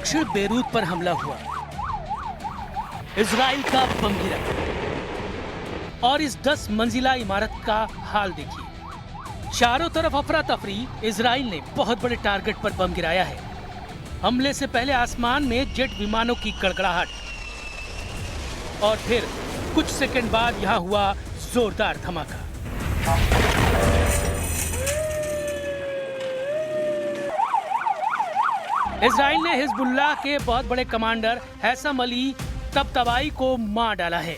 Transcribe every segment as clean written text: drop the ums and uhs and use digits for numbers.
दक्षिण बेरूत पर हमला हुआ, इजराइल का बम गिरा और इस 10 मंजिला इमारत का हाल देखिए। चारों तरफ अफरा तफरी। इजराइल ने बहुत बड़े टारगेट पर बम गिराया है। हमले से पहले आसमान में जेट विमानों की कड़कड़ाहट और फिर कुछ सेकंड बाद यहां हुआ जोरदार धमाका। इजराइल ने हिजबुल्लाह के बहुत बड़े कमांडर हैसम अली तबतबाई को मार डाला है।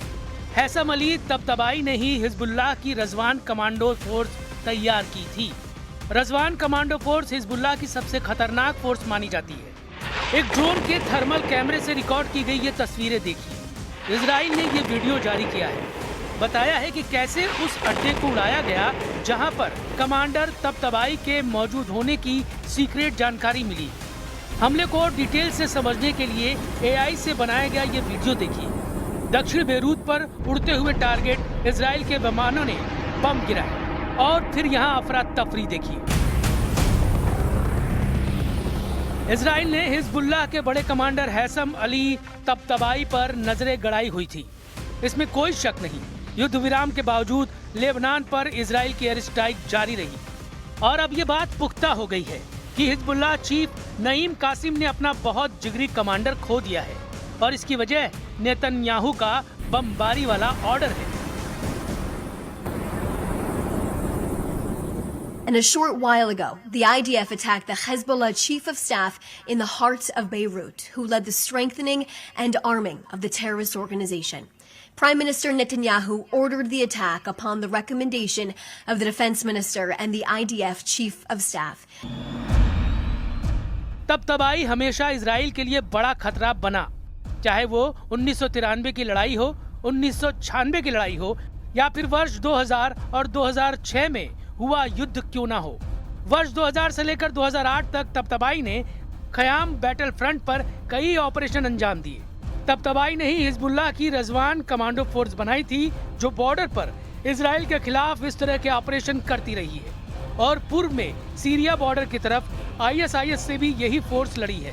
हैसम अली तबतबाई ने ही हिजबुल्लाह की रजवान कमांडो फोर्स तैयार की थी। रजवान कमांडो फोर्स हिजबुल्लाह की सबसे खतरनाक फोर्स मानी जाती है। एक ड्रोन के थर्मल कैमरे से रिकॉर्ड की गई ये तस्वीरें देखिए। इजराइल ने ये वीडियो जारी किया है। बताया है कि कैसे उस अड्डे को उड़ाया गया जहां पर कमांडर तबतबाई के मौजूद होने की सीक्रेट जानकारी मिली। हमले को डिटेल से समझने के लिए AI से बनाया गया ये वीडियो देखिए। दक्षिण बेरूत पर उड़ते हुए टारगेट इजराइल के विमानों ने बम गिराए और फिर यहाँ अफरा तफरी देखिए। इजराइल ने हिजबुल्लाह के बड़े कमांडर हैसम अली तबतबाई पर नजरें गड़ाई हुई थी, इसमें कोई शक नहीं। युद्ध विराम के बावजूद लेबनान पर इजराइल की एयर स्ट्राइक जारी रही और अब ये बात पुख्ता हो गई है कि हिजबुल्लाह चीफ नईम कासिम ने अपना बहुत जिगरी कमांडर खो दिया है और इसकी वजह नेतन्याहू का बमबारी वाला ऑर्डर है। And a short while ago, the IDF attacked the Hezbollah chief of staff in the heart of Beirut, who led the strengthening and arming of the terrorist organization. Prime Minister Netanyahu ordered the attack upon the recommendation of the defense minister and the IDF chief of staff. तबतबाई हमेशा Israel के लिए बड़ा खतरा बना, चाहे वो 1993 की लड़ाई हो, 1996 की लड़ाई हो या फिर वर्ष 2000 और 2006 में हुआ युद्ध क्यों ना हो। वर्ष 2000 से लेकर 2008 तक तबतबाई ने खयाम बैटल फ्रंट पर कई ऑपरेशन अंजाम दिए। तबतबाई ने ही हिजबुल्लाह की रजवान कमांडो फोर्स बनाई थी जो बॉर्डर पर इजराइल के खिलाफ इस तरह के ऑपरेशन करती रही है और पूर्व में सीरिया बॉर्डर की तरफ ISIS से भी यही फोर्स लड़ी है।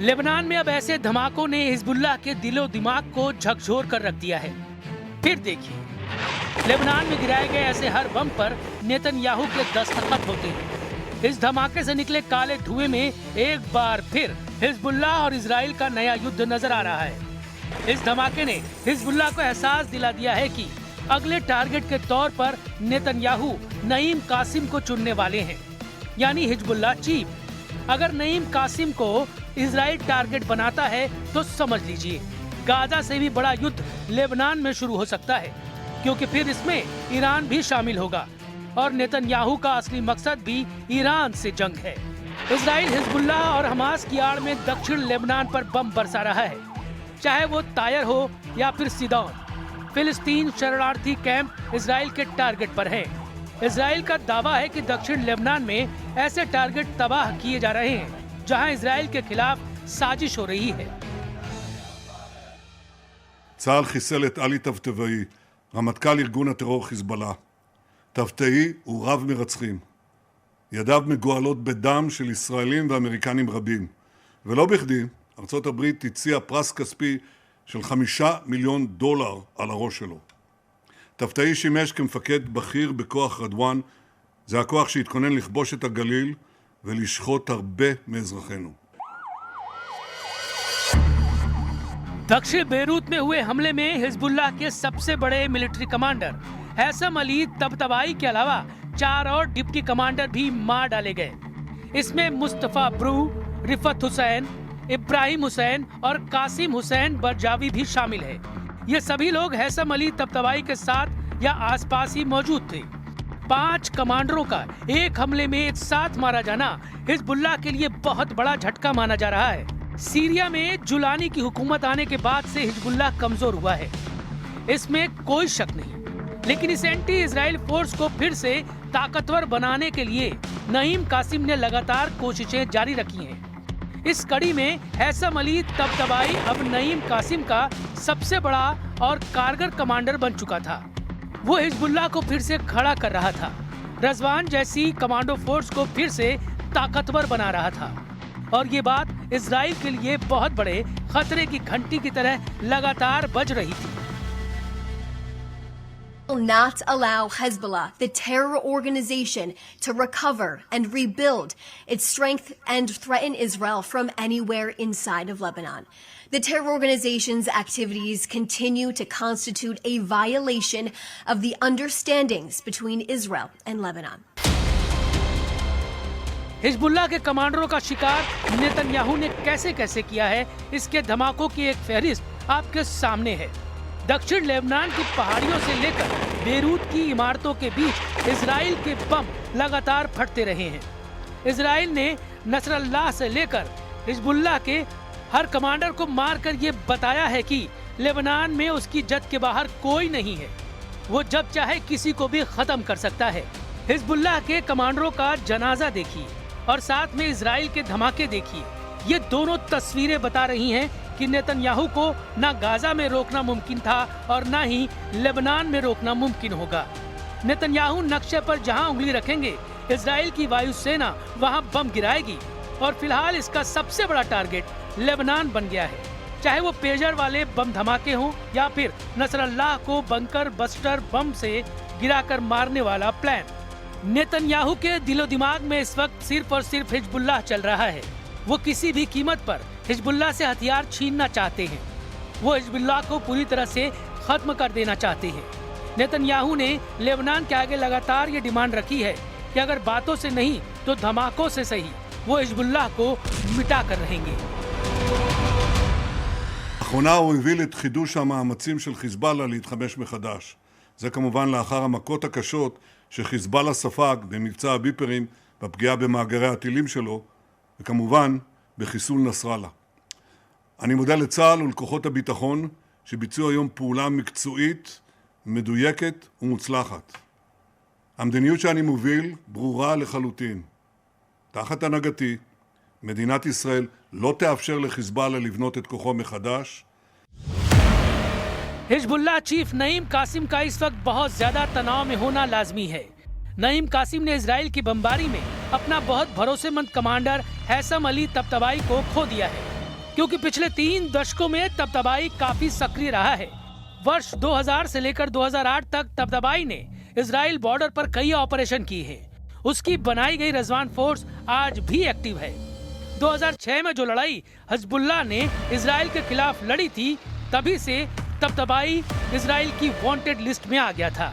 लेबनान में अब ऐसे धमाकों ने हिजबुल्लाह के दिलो दिमाग को झकझोर कर रख दिया है। फिर देखिए, लेबनान में गिराए गए ऐसे हर बम पर नेतन्याहू के दस्तखत होते हैं। इस धमाके से निकले काले धुएं में एक बार फिर हिजबुल्लाह और इजराइल का नया युद्ध नजर आ रहा है। इस धमाके ने हिजबुल्लाह को एहसास दिला दिया है कि अगले टारगेट के तौर पर नेतन्याहू नईम कासिम को चुनने वाले हैं, यानी हिजबुल्लाह चीफ। अगर नईम कासिम को इजराइल टारगेट बनाता है तो समझ लीजिए गाजा से भी बड़ा युद्ध लेबनान में शुरू हो सकता है, क्योंकि फिर इसमें ईरान भी शामिल होगा और नेतन्याहू का असली मकसद भी ईरान से जंग है। इजराइल हिजबुल्लाह और हमास की आड़ में दक्षिण लेबनान पर बम बरसा रहा है, चाहे वो तायर हो या फिर सिदौन। फिलिस्तीन शरणार्थी कैंप इजराइल के टारगेट पर हैं। इजराइल का दावा है कि दक्षिण लेबनान में ऐसे टारगेट तबाह किए जा रहे हैं जहां इजराइल के खिलाफ साजिश हो रही है। צה"ל חיסל את עלי תבתבאי, רמטכ"ל ארגון הטרור חיזבאללה. תבתאי הוא רב מרצחים. ידיו מגואלות בדם של ישראלים ואמריקנים רבים. ולא בכדי, ארצות הברית הציעה פרס כספי של $5 מיליון על הראש שלו. תבתאי שימש כמפקד בכיר בכוח רדואן, זה הכוח שהתכונן לכבוש את הגליל ולשחוט הרבה מאזרחינו. दक्षिण बेरूत में हुए हमले में हिजबुल्लाह के सबसे बड़े मिलिट्री कमांडर हैसम अली तबतबाई के अलावा 4 और डिप्टी कमांडर भी मार डाले गए। इसमें मुस्तफा ब्रू, रिफत हुसैन, इब्राहिम हुसैन और कासिम हुसैन बरजावी भी शामिल है। ये सभी लोग हैसम अली तबतबाई के साथ या आसपास ही मौजूद थे। 5 कमांडरों का एक हमले में एक साथ मारा जाना हिजबुल्लाह के लिए बहुत बड़ा झटका माना जा रहा है। सीरिया में जुलानी की हुकूमत आने के बाद से हिजबुल्लाह कमजोर हुआ है, इसमें कोई शक नहीं। लेकिन इस एंटी इजराइल फोर्स को फिर से ताकतवर बनाने के लिए नईम कासिम ने लगातार कोशिशें जारी रखी हैं। इस कड़ी में हैसम अली तबतबाई अब नईम कासिम का सबसे बड़ा और कारगर कमांडर बन चुका था। वो हिजबुल्लाह को फिर से खड़ा कर रहा था, रज़वान जैसी कमांडो फोर्स को फिर से ताकतवर बना रहा था, और ये बात इजराइल के लिए बहुत बड़े खतरे की घंटी की तरह लगातार बज रही थी। Will not allow Hezbollah, the terror organization, to recover and rebuild its strength and threaten Israel from anywhere inside of Lebanon. The terror organization's activities continue to constitute a violation of the understandings between Israel and Lebanon. Hezbollah के कमांडरों का शिकार Netanyahu ने कैसे कैसे किया है, इसके धमाकों की एक फहरिस्त आपके सामने है। दक्षिण लेबनान की पहाड़ियों से लेकर बेरूत की इमारतों के बीच इजराइल के बम लगातार फटते रहे हैं। इजराइल ने नसरल्लाह से लेकर हिजबुल्लाह के हर कमांडर को मारकर ये बताया है कि लेबनान में उसकी जद के बाहर कोई नहीं है, वो जब चाहे किसी को भी खत्म कर सकता है। हिजबुल्लाह के कमांडरों का जनाजा देखिए और साथ में इजराइल के धमाके देखिए। ये दोनों तस्वीरें बता रही हैं कि नेतन्याहू को ना गाजा में रोकना मुमकिन था और ना ही लेबनान में रोकना मुमकिन होगा। नेतन्याहू नक्शे पर जहां उंगली रखेंगे, इजराइल की वायुसेना वहां बम गिराएगी, और फिलहाल इसका सबसे बड़ा टारगेट लेबनान बन गया है। चाहे वो पेजर वाले बम धमाके हों या फिर नसरल्लाह को बंकर बस्टर बम से गिराकर मारने वाला प्लान। नेतन्याहू के दिलो दिमाग में इस वक्त सिर्फ और सिर्फ हिजबुल्लाह चल रहा है। वो किसी भी कीमत पर हिजबुल्लाह से हथियार छीनना चाहते हैं। वो हिजबुल्लाह को पूरी तरह से खत्म कर देना चाहते हैं। नेतन्याहू ने लेबनान के आगे लगातार ये डिमांड रखी है कि अगर बातों से नहीं तो धमाकों से सही वो हिजबुल्लाह को मिटा कर रहेंगे। לאחרונה הוא הוביל את חידוש המאמצים של חיזבאללה להתחמש מחדש. זה כמובן לאחר המכות הקשות שחיזבאללה ספג במבצע הביפרים, בפגיעה במאגרי הטילים שלו, וכמובן בחיסול נסראללה. אני מודה לצה"ל ולכוחות הביטחון שביצעו היום פעולה מקצועית, מדויקת ומוצלחת. המדיניות שאני מוביל ברורה לחלוטין. תחת הנהגתי, מדינת ישראל לא תאפשר לחיזבאללה לבנות את כוחו מחדש. हिजबुल्लाह चीफ नईम कासिम का इस वक्त बहुत ज्यादा तनाव में होना लाजमी है। नईम कासिम ने इजराइल की बमबारी में अपना बहुत भरोसेमंद कमांडर हैसम अली तबतबाई को खो दिया है, क्योंकि पिछले 3 दशकों में तबतबाई काफी सक्रिय रहा है। वर्ष 2000 से लेकर 2008 तक तबतबाई ने इजराइल बॉर्डर पर कई ऑपरेशन किए हैं। उसकी बनाई गई रज़वान फोर्स आज भी एक्टिव है। 2006 में जो लड़ाई हिजबुल्लाह ने इजराइल के खिलाफ लड़ी थी, तभी से तबतबाई इजराइल की वांटेड लिस्ट में आ गया था।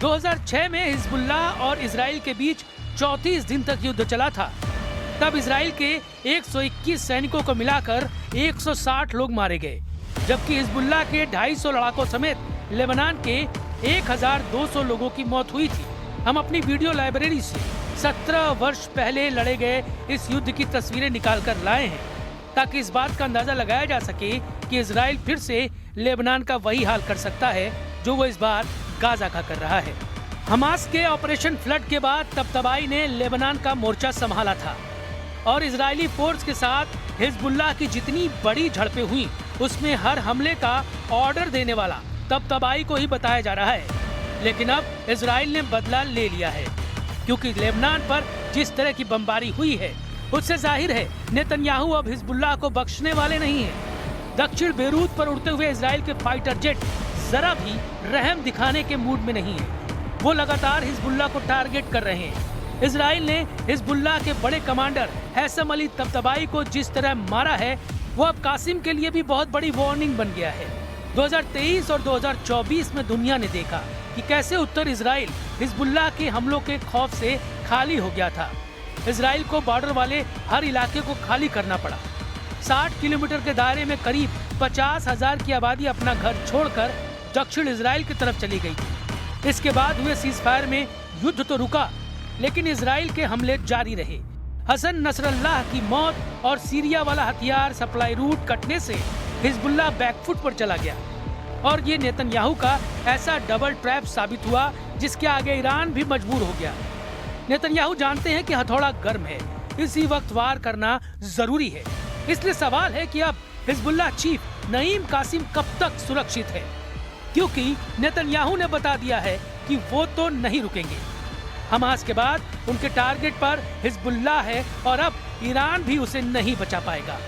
2006 में हिजबुल्लाह और इजराइल के बीच 34 दिन तक युद्ध चला था। तब इजराइल के 121 सैनिकों को मिलाकर 160 लोग मारे गए, जबकि हिजबुल्लाह के 250 लड़ाकों समेत लेबनान के 1200 लोगों की मौत हुई थी। हम अपनी वीडियो लाइब्रेरी से 17 वर्ष पहले लड़े गए इस युद्ध की तस्वीरें निकाल कर लाए हैं, ताकि इस बात का अंदाजा लगाया जा सके कि इजराइल फिर से लेबनान का वही हाल कर सकता है जो वो इस बार गाजा का कर रहा है। हमास के ऑपरेशन फ्लड के बाद तबतबाई ने लेबनान का मोर्चा संभाला था, और इजरायली फोर्स के साथ हिजबुल्लाह की जितनी बड़ी झड़पें हुई, उसमें हर हमले का ऑर्डर देने वाला तबतबाई को ही बताया जा रहा है। लेकिन अब इजराइल ने बदला ले लिया है, क्योंकि लेबनान पर जिस तरह की बमबारी हुई है, उससे जाहिर है नेतन्याहू अब हिजबुल्लाह को बख्शने वाले नहीं हैं। दक्षिण बेरूत पर उड़ते हुए इजराइल के फाइटर जेट जरा भी रहम दिखाने के मूड में नहीं है। वो लगातार हिजबुल्लाह को टारगेट कर रहे हैं। इजराइल ने हिजबुल्लाह के बड़े कमांडर हैसम अली तबतबाई को जिस तरह मारा है, वो अब कासिम के लिए भी बहुत बड़ी वार्निंग बन गया है। 2023 और 2024 में दुनिया ने देखा कि कैसे उत्तर इजराइल हिजबुल्लाह के हमलों के खौफ से खाली हो गया था। इजराइल को बॉर्डर वाले हर इलाके को खाली करना पड़ा। 60 किलोमीटर के दायरे में करीब 50,000 की आबादी अपना घर छोड़कर दक्षिण इजराइल की तरफ चली गई थी। इसके बाद हुए सीज फायर में युद्ध तो रुका, लेकिन इजराइल के हमले जारी रहे। हसन नसरल्लाह की मौत और सीरिया वाला हथियार सप्लाई रूट कटने से हिजबुल्लाह बैकफुट पर चला गया और ये नेतन्याहू का ऐसा डबल ट्रैप साबित हुआ जिसके आगे ईरान भी मजबूर हो गया। नेतन्याहू जानते हैं कि हथौड़ा गर्म है, इसी वक्त वार करना जरूरी है। इसलिए सवाल है कि अब हिजबुल्लाह चीफ नईम कासिम कब तक सुरक्षित है, क्योंकि नेतन्याहू ने बता दिया है कि वो तो नहीं रुकेंगे। हमास के बाद उनके टारगेट पर हिजबुल्लाह है और अब ईरान भी उसे नहीं बचा पाएगा।